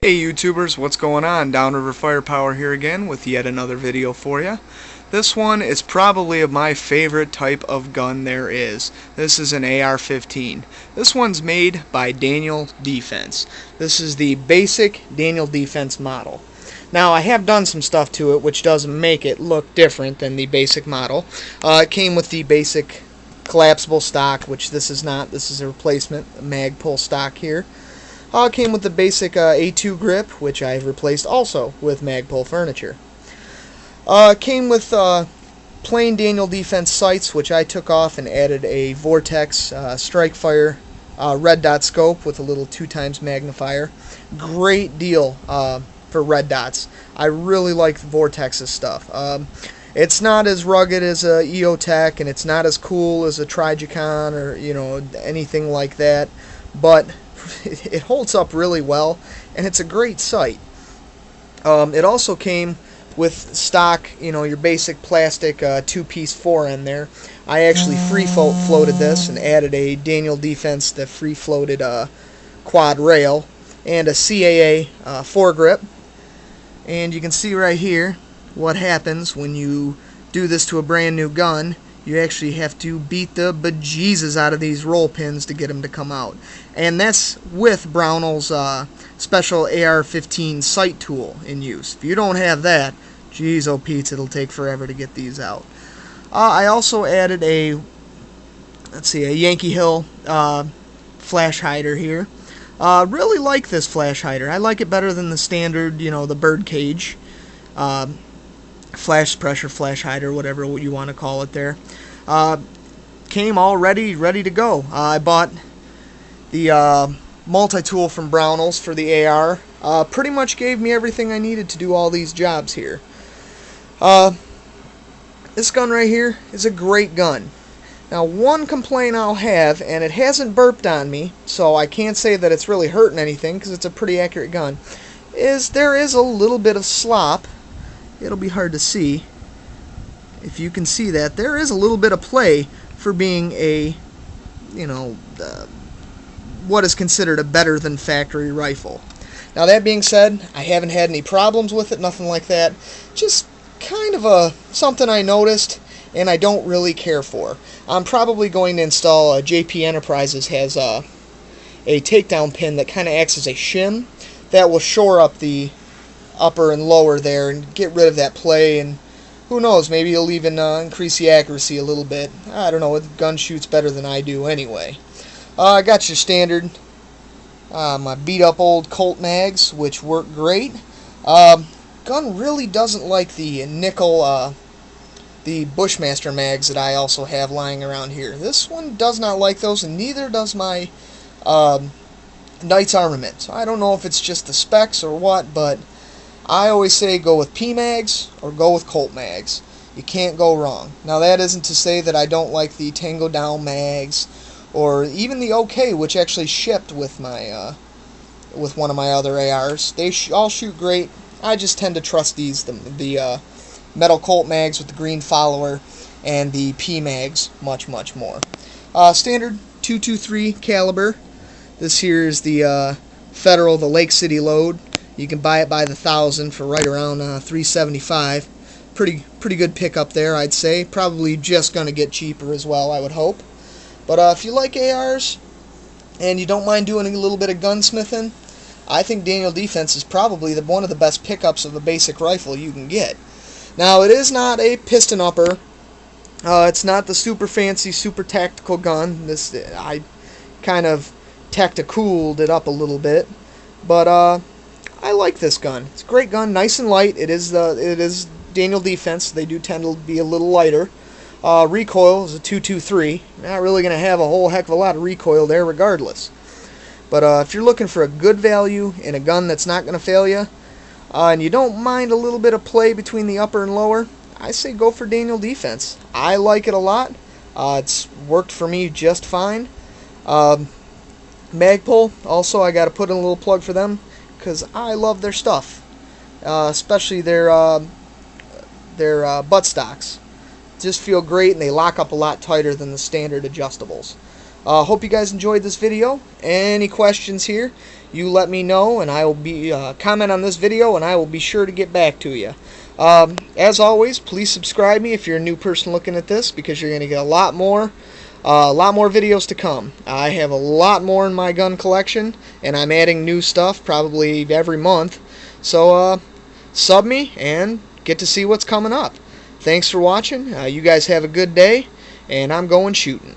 Hey YouTubers, what's going on? Downriver Firepower here again with yet another video for you. This one is probably my favorite type of gun there is. This is an AR-15. This one's made by Daniel Defense. This is the basic Daniel Defense model. Now I have done some stuff to it which does make it look different than the basic model. It came with the basic collapsible stock, which this is not. This is a replacement, a mag pull stock here. Came with the basic A2 grip, which I've replaced also with Magpul furniture. Came with plain Daniel Defense sights, which I took off and added a Vortex Strike-Fire red dot scope with a little 2x magnifier. Great deal for red dots. I really like Vortex's stuff. It's not as rugged as a EOTech, and it's not as cool as a Trijicon or anything like that, but it holds up really well, and it's a great sight. It also came with stock, your basic plastic two-piece fore-end there. I actually free-floated this and added a Daniel Defense, the free-floated quad rail, and a CAA foregrip. And you can see right here what happens when you do this to a brand new gun. You actually have to beat the bejesus out of these roll pins to get them to come out. And that's with Brownell's special AR-15 sight tool in use. If you don't have that, geez, oh Pete, it'll take forever to get these out. I also added a Yankee Hill flash hider here. Really like this flash hider. I like it better than the standard, the bird cage. Flash pressure flash hider, whatever you want to call it there. Came all ready to go. I bought the multi-tool from Brownell's for the AR. Pretty much gave me everything I needed to do all these jobs here. This gun right here is a great gun. Now, one complaint I'll have, and it hasn't burped on me, so I can't say that it's really hurting anything because it's a pretty accurate gun, is there is a little bit of slop. It'll be hard to see. If you can see that, there is a little bit of play for being a, what is considered a better than factory rifle. Now that being said, I haven't had any problems with it, nothing like that. Just kind of something I noticed and I don't really care for. I'm probably going to install JP Enterprises has a takedown pin that kind of acts as a shim that will shore up the upper and lower there and get rid of that play, and who knows, maybe it'll even increase the accuracy a little bit. I don't know, the gun shoots better than I do anyway. I got your standard, my beat up old Colt mags, which work great. Gun really doesn't like the nickel, the Bushmaster mags that I also have lying around here. This one does not like those, and neither does my Knight's Armament. So I don't know if it's just the specs or what, but I always say go with P mags or go with Colt mags. You can't go wrong. Now that isn't to say that I don't like the Tango Down mags or even the OK, which actually shipped with my with one of my other ARs. They all shoot great. I just tend to trust these, the metal Colt mags with the green follower and the P mags much more. Standard 223 caliber. This here is the Federal, the Lake City load. You can buy it by the 1,000 for right around $375. Pretty good pickup there, I'd say. Probably just going to get cheaper as well, I would hope. But if you like ARs and you don't mind doing a little bit of gunsmithing, I think Daniel Defense is probably one of the best pickups of a basic rifle you can get. Now, it is not a piston upper. It's not the super fancy, super tactical gun. I kind of tacticooled it up a little bit, but I like this gun. It's a great gun, nice and light. It is Daniel Defense. They do tend to be a little lighter. Recoil is a 223. Not really going to have a whole heck of a lot of recoil there regardless. But if you're looking for a good value in a gun that's not going to fail you, and you don't mind a little bit of play between the upper and lower, I say go for Daniel Defense. I like it a lot. It's worked for me just fine. Magpul, also I got to put in a little plug for them, because I love their stuff, especially their butt stocks. Just feel great, and they lock up a lot tighter than the standard adjustables. Hope you guys enjoyed this video. Any questions here, you let me know, and I will be comment on this video, and I will be sure to get back to you. As always, please subscribe me if you're a new person looking at this, because you're going to get a lot more videos to come. I have a lot more in my gun collection, and I'm adding new stuff probably every month. So sub me and get to see what's coming up. Thanks for watching. You guys have a good day, and I'm going shooting.